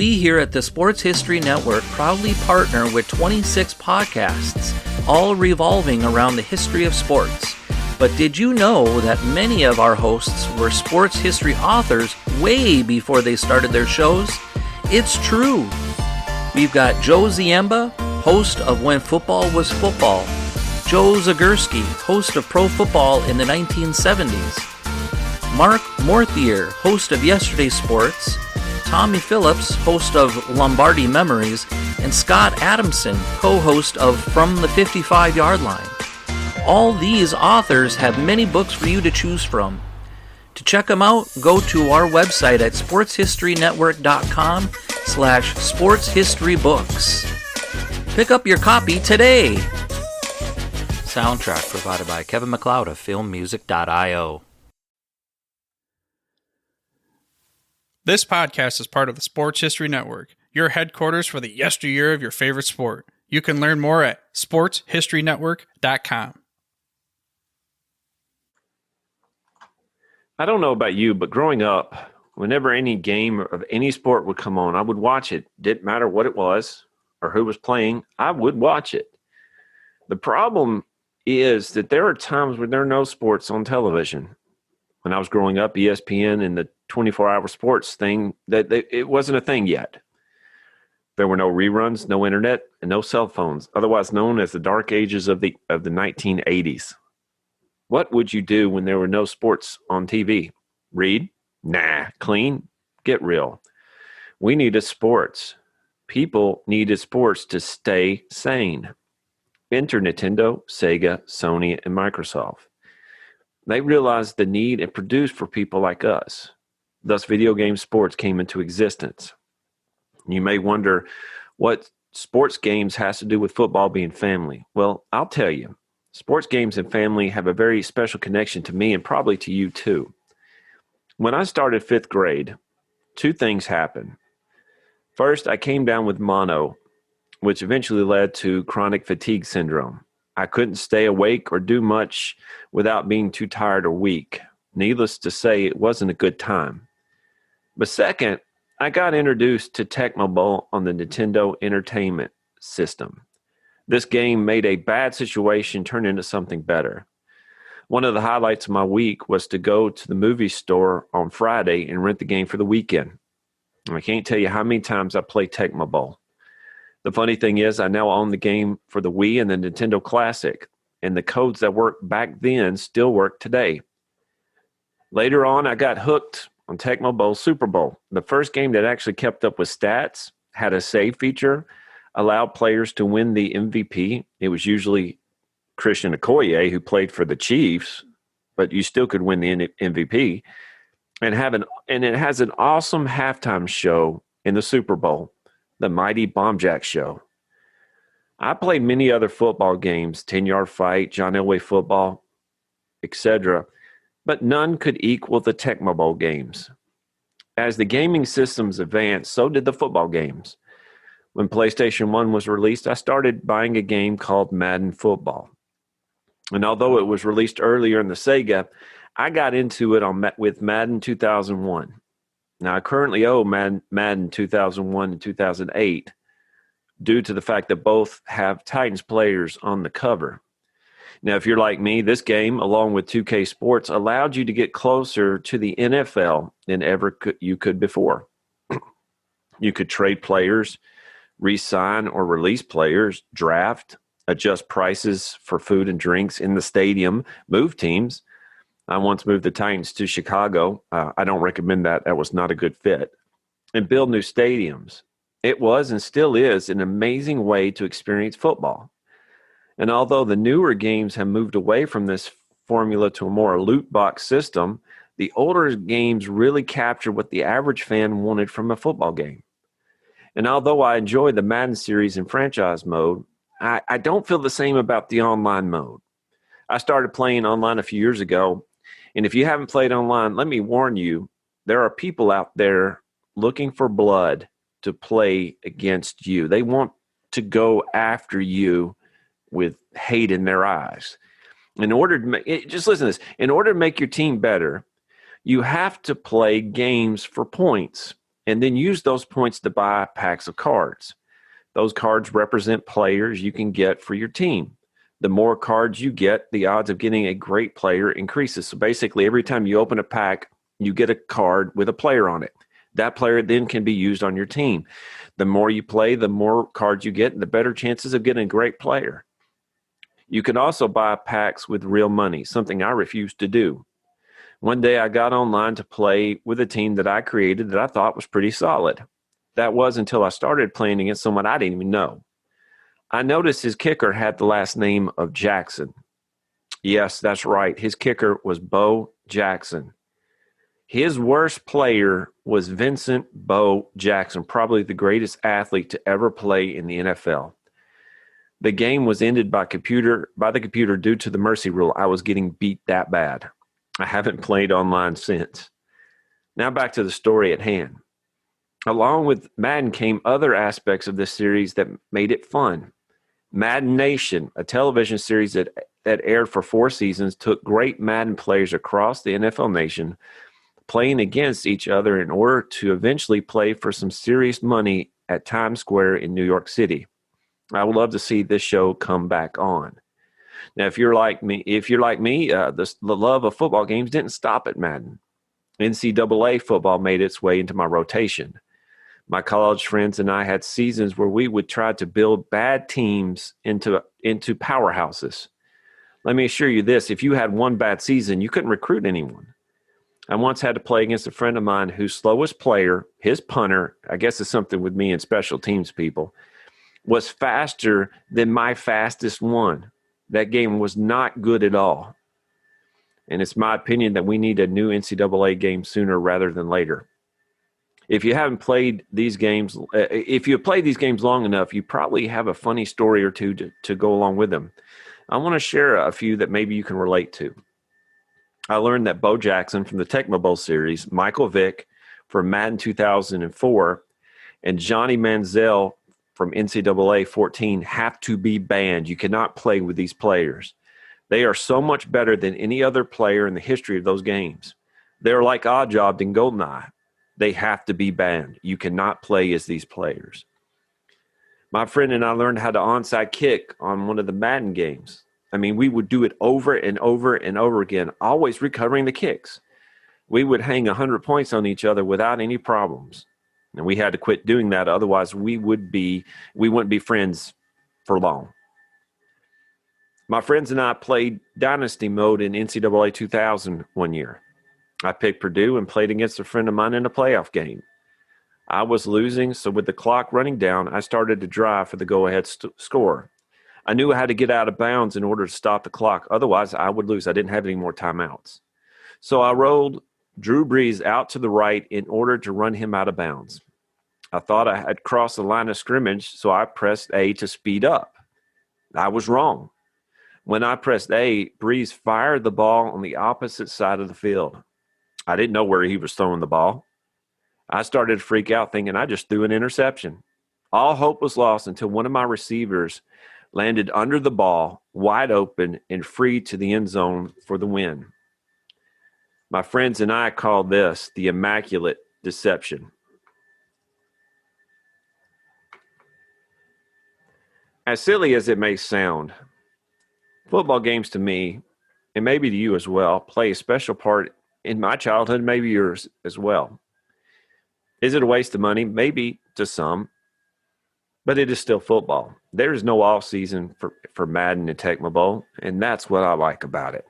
We here at the Sports History Network proudly partner with 26 podcasts, all revolving around the history of sports. But did you know that many of our hosts were sports history authors way before they started their shows? It's true. We've got Joe Ziemba, host of When Football Was Football, Joe Zagurski, host of Pro Football in the 1970s, Mark Morthier, host of Yesterday's Sports, Tommy Phillips, host of Lombardi Memories, and Scott Adamson, co-host of From the 55-Yard Line. All these authors have many books for you to choose from. To check them out, go to our website at sportshistorynetwork.com/sportshistorybooks. Pick up your copy today. Soundtrack provided by Kevin MacLeod of filmmusic.io. This podcast is part of the Sports History Network, your headquarters for the yesteryear of your favorite sport. You can learn more at sportshistorynetwork.com. I don't know about you, but growing up, whenever any game of any sport would come on, I would watch it. Didn't matter what it was or who was playing, I would watch it. The problem is that there are times when there are no sports on television. When I was growing up, ESPN and the 24-hour sports thing, it wasn't a thing yet. There were no reruns, no internet, and no cell phones, otherwise known as the dark ages of the 1980s. What would you do when there were no sports on TV? Read? Nah. Clean? Get real. We needed sports. People needed sports to stay sane. Enter Nintendo, Sega, Sony, and Microsoft. They realized the need and produced for people like us. Thus, video game sports came into existence. You may wonder what sports games has to do with football being family. Well, I'll tell you. Sports games and family have a very special connection to me and probably to you too. When I started 5th grade, two things happened. First, I came down with mono, which eventually led to chronic fatigue syndrome. I couldn't stay awake or do much without being too tired or weak. Needless to say, it wasn't a good time. But second, I got introduced to Tecmo Bowl on the Nintendo Entertainment System. This game made a bad situation turn into something better. One of the highlights of my week was to go to the movie store on Friday and rent the game for the weekend. I can't tell you how many times I played Tecmo Bowl. The funny thing is, I now own the game for the Wii and the Nintendo Classic, and the codes that worked back then still work today. Later on, I got hooked on Tecmo Bowl Super Bowl. The first game that actually kept up with stats, had a save feature, allowed players to win the MVP. It was usually Christian Okoye, who played for the Chiefs, but you still could win the MVP, and it has an awesome halftime show in the Super Bowl. The Mighty Bomb Jack Show. I played many other football games, 10-yard fight, John Elway football, etc., but none could equal the Tecmo Bowl games. As the gaming systems advanced, so did the football games. When PlayStation 1 was released, I started buying a game called Madden Football. And although it was released earlier in the Sega, I got into it with Madden 2001. Now, I currently own Madden 2001 and 2008 due to the fact that both have Titans players on the cover. Now, if you're like me, this game, along with 2K Sports, allowed you to get closer to the NFL than ever you could before. You could trade players, re-sign or release players, draft, adjust prices for food and drinks in the stadium, move teams. I once moved the Titans to Chicago. I don't recommend that. That was not a good fit. And build new stadiums. It was and still is an amazing way to experience football. And although the newer games have moved away from this formula to a more loot box system, the older games really capture what the average fan wanted from a football game. And although I enjoy the Madden series in franchise mode, I don't feel the same about the online mode. I started playing online a few years ago. And if you haven't played online, let me warn you, there are people out there looking for blood to play against you. They want to go after you with hate in their eyes. In order to make, just listen to this, in order to make your team better, you have to play games for points. and then use those points to buy packs of cards. Those cards represent players you can get for your team. The more cards you get, the odds of getting a great player increases. So basically, every time you open a pack, you get a card with a player on it. That player then can be used on your team. The more you play, the more cards you get, and the better chances of getting a great player. You can also buy packs with real money, something I refuse to do. One day I got online to play with a team that I created that I thought was pretty solid. That was until I started playing against someone I didn't even know. I noticed his kicker had the last name of Jackson. Yes, that's right. His kicker was Bo Jackson. His worst player was Vincent Bo Jackson, probably the greatest athlete to ever play in the NFL. The game was ended by the computer due to the mercy rule. I was getting beat that bad. I haven't played online since. Now back to the story at hand. Along with Madden came other aspects of this series that made it fun. Madden Nation, a television series that aired for 4 seasons, took great Madden players across the NFL nation, playing against each other in order to eventually play for some serious money at Times Square in New York City. I would love to see this show come back on. Now, if you're like me, the love of football games didn't stop at Madden. NCAA football made its way into my rotation. My college friends and I had seasons where we would try to build bad teams into powerhouses. Let me assure you this, if you had one bad season, you couldn't recruit anyone. I once had to play against a friend of mine whose slowest player, his punter, I guess it's something with me and special teams people, was faster than my fastest one. That game was not good at all. And it's my opinion that we need a new NCAA game sooner rather than later. If you haven't played these games, if you have played these games long enough, you probably have a funny story or two to go along with them. I want to share a few that maybe you can relate to. I learned that Bo Jackson from the Tecmo Bowl series, Michael Vick from Madden 2004, and Johnny Manziel from NCAA 14 have to be banned. You cannot play with these players. They are so much better than any other player in the history of those games. They're like Oddjob and GoldenEye. They have to be banned. You cannot play as these players. My friend and I learned how to onside kick on one of the Madden games. I mean, we would do it over and over and over again, always recovering the kicks. We would hang 100 points on each other without any problems. And we had to quit doing that. Otherwise, we wouldn't be friends for long. My friends and I played Dynasty mode in NCAA 2000 one year. I picked Purdue and played against a friend of mine in a playoff game. I was losing, so with the clock running down, I started to drive for the go-ahead score. I knew I had to get out of bounds in order to stop the clock. Otherwise, I would lose. I didn't have any more timeouts. So I rolled Drew Brees out to the right in order to run him out of bounds. I thought I had crossed the line of scrimmage, so I pressed A to speed up. I was wrong. When I pressed A, Brees fired the ball on the opposite side of the field. I didn't know where he was throwing the ball. I started to freak out thinking I just threw an interception. All hope was lost until one of my receivers landed under the ball, wide open and free to the end zone for the win. My friends and I call this the immaculate deception. As silly as it may sound, football games to me, and maybe to you as well, play a special part in my childhood, maybe yours as well. Is it a waste of money? Maybe to some, but it is still football. There is no off season for Madden and Tecmo Bowl, and that's what I like about it.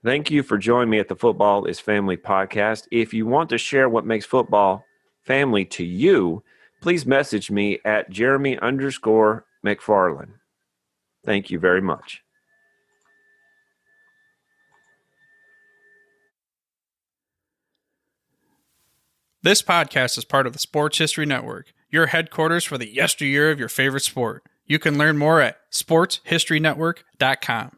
Thank you for joining me at the Football is Family podcast. If you want to share what makes football family to you, please message me at Jeremy_McFarland. Thank you very much. This podcast is part of the Sports History Network, your headquarters for the yesteryear of your favorite sport. You can learn more at sportshistorynetwork.com.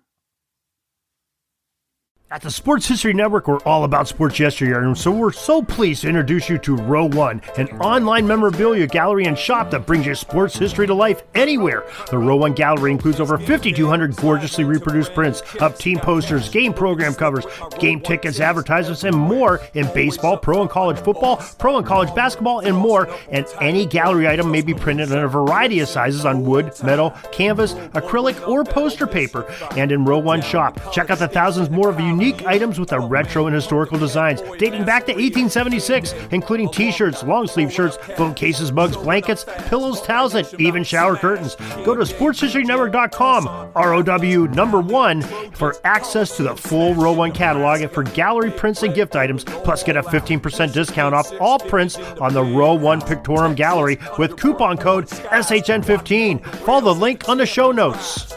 At the Sports History Network, we're all about sports yesteryear, and so we're so pleased to introduce you to Row One, an online memorabilia gallery and shop that brings your sports history to life anywhere. The Row One gallery includes over 5,200 gorgeously reproduced prints of team posters, game program covers, game tickets, advertisements, and more in baseball, pro and college football, pro and college basketball, and more. And any gallery item may be printed in a variety of sizes on wood, metal, canvas, acrylic, or poster paper. And in Row One shop, check out the thousands more of unique items with the retro and historical designs dating back to 1876, including t-shirts, long sleeve shirts, phone cases, mugs, blankets, pillows, towels, and even shower curtains. Go to sportshistorynetwork.com, ROW1, for access to the full Row One catalog and for gallery prints and gift items. Plus, get a 15% discount off all prints on the Row One Pictorium Gallery with coupon code SHN15. Follow the link on the show notes.